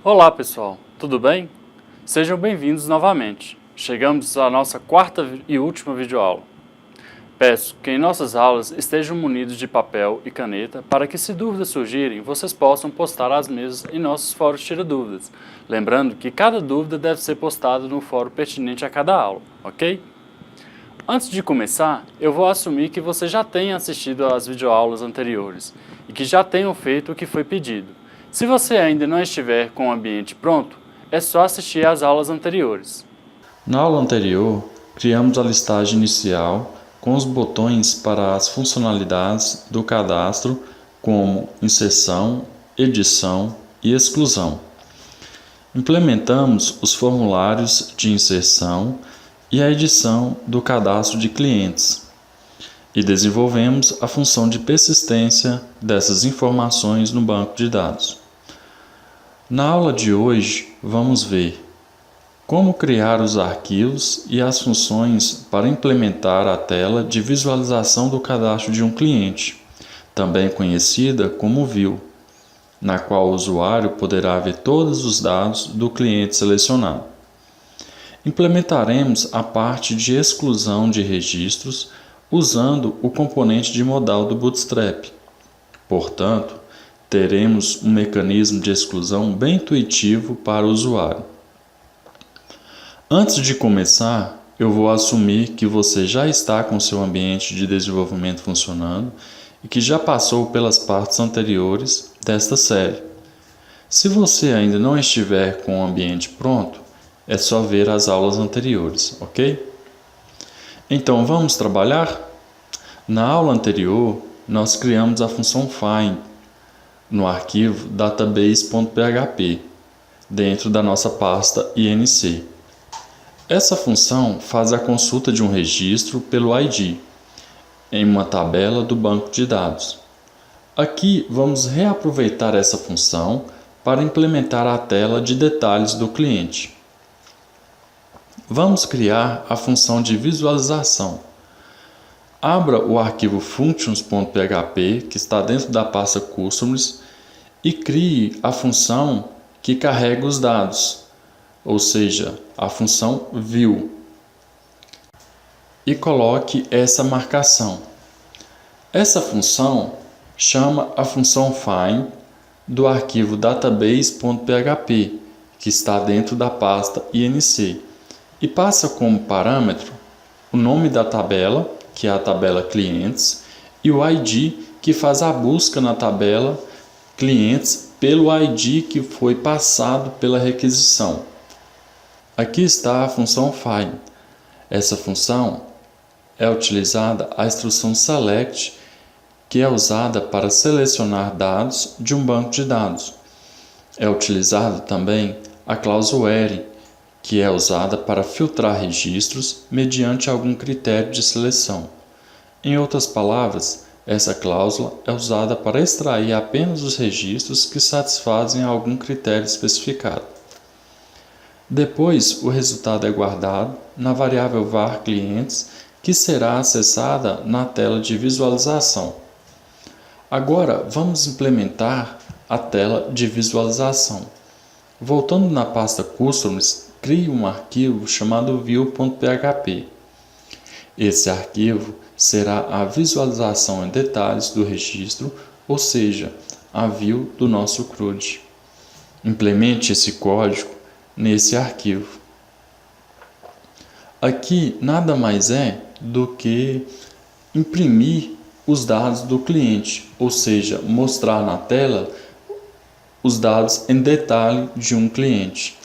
Olá pessoal, tudo bem? Sejam bem-vindos novamente. Chegamos à nossa quarta e última videoaula. Peço que em nossas aulas estejam munidos de papel e caneta para que, se dúvidas surgirem, vocês possam postar as mesmas em nossos fóruns Tira Dúvidas. Lembrando que cada dúvida deve ser postada no fórum pertinente a cada aula, ok? Antes de começar, eu vou assumir que você já tenha assistido às videoaulas anteriores e que já tenham feito o que foi pedido. Se você ainda não estiver com o ambiente pronto, é só assistir às aulas anteriores. Na aula anterior, criamos a listagem inicial com os botões para as funcionalidades do cadastro, como inserção, edição e exclusão. Implementamos os formulários de inserção e a edição do cadastro de clientes e desenvolvemos a função de persistência dessas informações no banco de dados. Na aula de hoje, vamos ver como criar os arquivos e as funções para implementar a tela de visualização do cadastro de um cliente, também conhecida como View, na qual o usuário poderá ver todos os dados do cliente selecionado. Implementaremos a parte de exclusão de registros usando o componente de modal do Bootstrap. Portanto, teremos um mecanismo de exclusão bem intuitivo para o usuário. Antes de começar, eu vou assumir que você já está com seu ambiente de desenvolvimento funcionando e que já passou pelas partes anteriores desta série. Se você ainda não estiver com o ambiente pronto, é só ver as aulas anteriores, ok? Então vamos trabalhar? Na aula anterior, nós criamos a função find no arquivo database.php, dentro da nossa pasta inc. Essa função faz a consulta de um registro pelo ID, em uma tabela do banco de dados. Aqui vamos reaproveitar essa função para implementar a tela de detalhes do cliente. Vamos criar a função de visualização. Abra o arquivo functions.php, que está dentro da pasta customers, e crie a função que carrega os dados, ou seja, a função view. E coloque essa marcação. Essa função chama a função find do arquivo database.php, que está dentro da pasta inc, e passa como parâmetro o nome da tabela, que é a tabela clientes, e o ID, que faz a busca na tabela clientes pelo ID que foi passado pela requisição. Aqui está a função find. Essa função é utilizada a instrução select, que é usada para selecionar dados de um banco de dados. É utilizada também a cláusula where, que é usada para filtrar registros mediante algum critério de seleção. Em outras palavras, essa cláusula é usada para extrair apenas os registros que satisfazem algum critério especificado. Depois, o resultado é guardado na variável var clientes, que será acessada na tela de visualização. Agora, vamos implementar a tela de visualização. Voltando na pasta Customers, crie um arquivo chamado view.php. Esse arquivo será a visualização em detalhes do registro, ou seja, a view do nosso CRUD. Implemente esse código nesse arquivo. Aqui nada mais é do que imprimir os dados do cliente, ou seja, mostrar na tela os dados em detalhe de um cliente.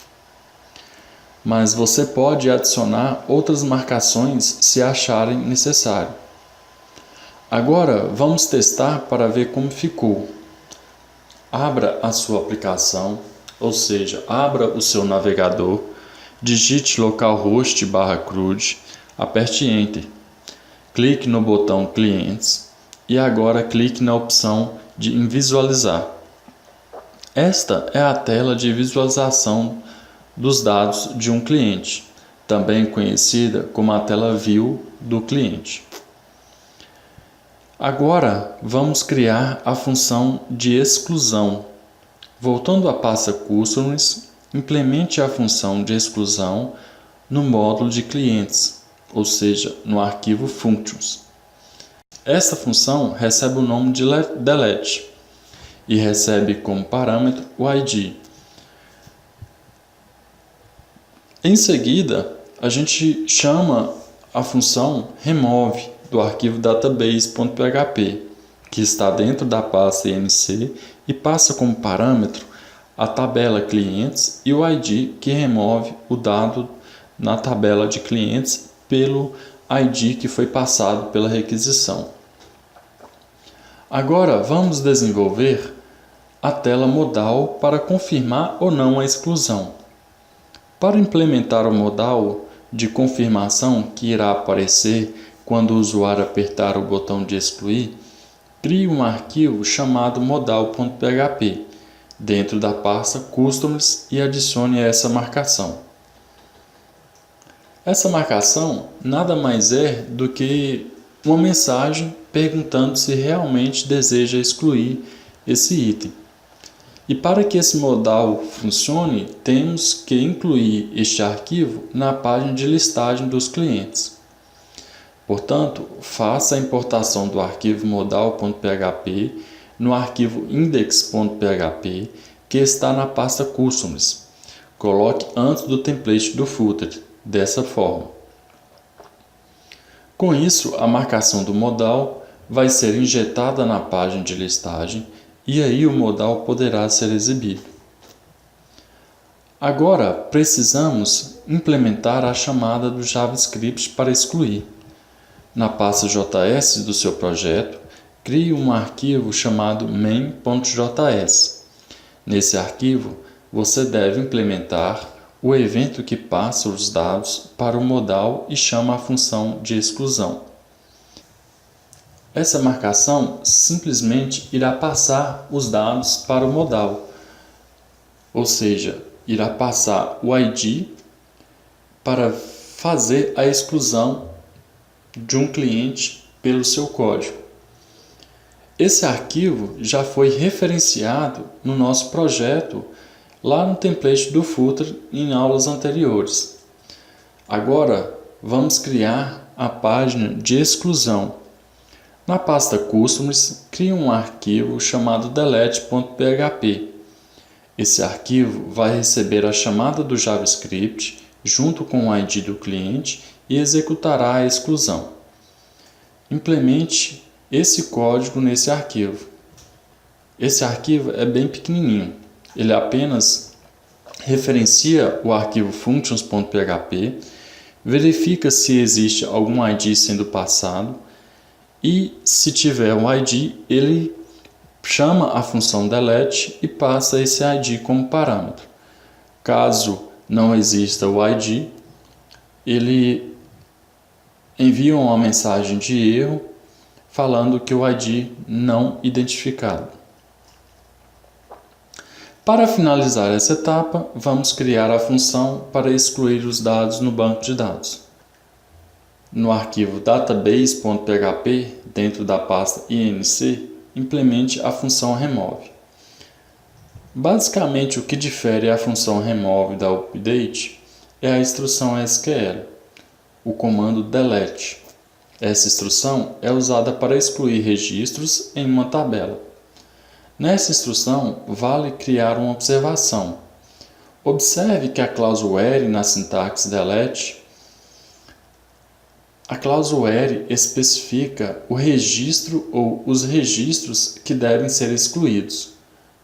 Mas você pode adicionar outras marcações se acharem necessário. Agora vamos testar para ver como ficou. Abra a sua aplicação, ou seja, abra o seu navegador, digite localhost/CRUD, aperte Enter. Clique no botão Clientes e agora clique na opção de visualizar. Esta é a tela de visualização dos dados de um cliente, também conhecida como a tela View do cliente. Agora vamos criar a função de exclusão. Voltando à pasta Customers, implemente a função de exclusão no módulo de clientes, ou seja, no arquivo Functions. Esta função recebe o nome de delete e recebe como parâmetro o ID. Em seguida, a gente chama a função remove do arquivo database.php, que está dentro da pasta inc, e passa como parâmetro a tabela clientes e o ID, que remove o dado na tabela de clientes pelo ID que foi passado pela requisição. Agora vamos desenvolver a tela modal para confirmar ou não a exclusão. Para implementar o modal de confirmação que irá aparecer quando o usuário apertar o botão de excluir, crie um arquivo chamado modal.php dentro da pasta Customers e adicione essa marcação. Essa marcação nada mais é do que uma mensagem perguntando se realmente deseja excluir esse item. E para que esse modal funcione, temos que incluir este arquivo na página de listagem dos clientes. Portanto, faça a importação do arquivo modal.php no arquivo index.php que está na pasta Customers. Coloque antes do template do footer, dessa forma. Com isso, a marcação do modal vai ser injetada na página de listagem e aí o modal poderá ser exibido. Agora, precisamos implementar a chamada do JavaScript para excluir. Na pasta JS do seu projeto, crie um arquivo chamado main.js. Nesse arquivo, você deve implementar o evento que passa os dados para o modal e chama a função de exclusão. Essa marcação simplesmente irá passar os dados para o modal, ou seja, irá passar o ID para fazer a exclusão de um cliente pelo seu código. Esse arquivo já foi referenciado no nosso projeto lá no template do footer em aulas anteriores. Agora vamos criar a página de exclusão. Na pasta Customers, crie um arquivo chamado delete.php. Esse arquivo vai receber a chamada do JavaScript junto com o ID do cliente e executará a exclusão. Implemente esse código nesse arquivo. Esse arquivo é bem pequenininho. Ele apenas referencia o arquivo functions.php, verifica se existe algum ID sendo passado e, se tiver um ID, ele chama a função delete e passa esse ID como parâmetro. Caso não exista o ID, ele envia uma mensagem de erro falando que o ID não identificado. Para finalizar essa etapa, vamos criar a função para excluir os dados no banco de dados. No arquivo database.php, dentro da pasta inc, implemente a função remove. Basicamente, o que difere a função remove da update é a instrução SQL, o comando delete. Essa instrução é usada para excluir registros em uma tabela. Nessa instrução, vale criar uma observação. Observe que a cláusula where na sintaxe delete, a cláusula where especifica o registro ou os registros que devem ser excluídos.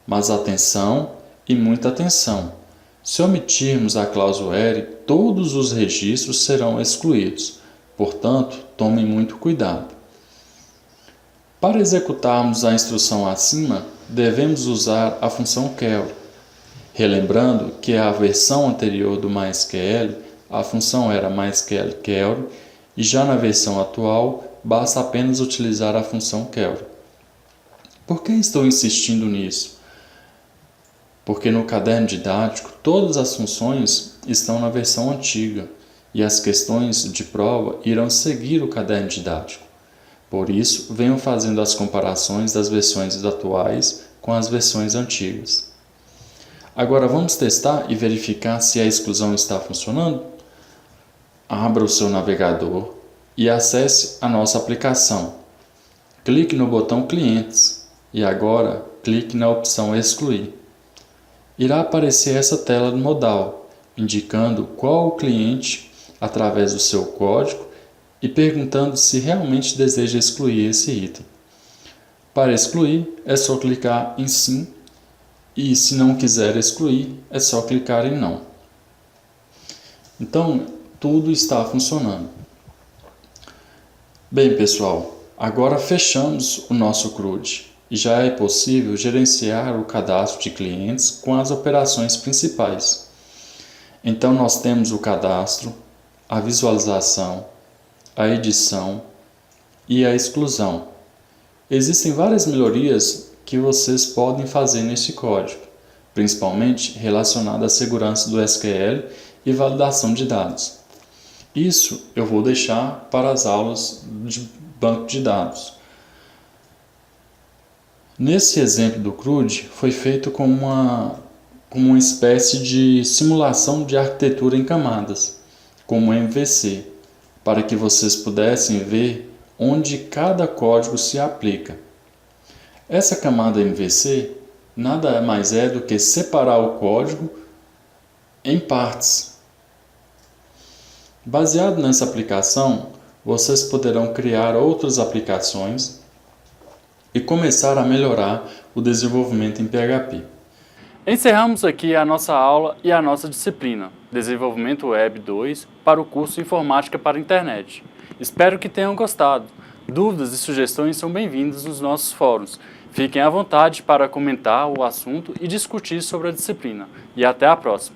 Mas atenção e muita atenção! Se omitirmos a cláusula where, todos os registros serão excluídos. Portanto, tomem muito cuidado. Para executarmos a instrução acima, devemos usar a função query. Relembrando que a versão anterior do MySQL, a função era MySQL query, e já na versão atual, basta apenas utilizar a função query. Por que estou insistindo nisso? Porque no caderno didático, todas as funções estão na versão antiga, e as questões de prova irão seguir o caderno didático. Por isso, venham fazendo as comparações das versões atuais com as versões antigas. Agora vamos testar e verificar se a exclusão está funcionando? Abra o seu navegador e acesse a nossa aplicação. Clique no botão Clientes e agora clique na opção Excluir. Irá aparecer essa tela modal, indicando qual o cliente através do seu código e perguntando se realmente deseja excluir esse item. Para excluir, é só clicar em Sim e, se não quiser excluir, é só clicar em Não. Então, tudo está funcionando. Bem, pessoal, agora fechamos o nosso CRUD e já é possível gerenciar o cadastro de clientes com as operações principais. Então, nós temos o cadastro, a visualização, a edição e a exclusão. Existem várias melhorias que vocês podem fazer neste código, principalmente relacionadas à segurança do SQL e validação de dados. Isso eu vou deixar para as aulas de banco de dados. Nesse exemplo do CRUD, foi feito com uma espécie de simulação de arquitetura em camadas, como MVC, para que vocês pudessem ver onde cada código se aplica. Essa camada MVC nada mais é do que separar o código em partes. Baseado nessa aplicação, vocês poderão criar outras aplicações e começar a melhorar o desenvolvimento em PHP. Encerramos aqui a nossa aula e a nossa disciplina, Desenvolvimento Web 2, para o curso Informática para a Internet. Espero que tenham gostado. Dúvidas e sugestões são bem-vindas nos nossos fóruns. Fiquem à vontade para comentar o assunto e discutir sobre a disciplina. E até a próxima!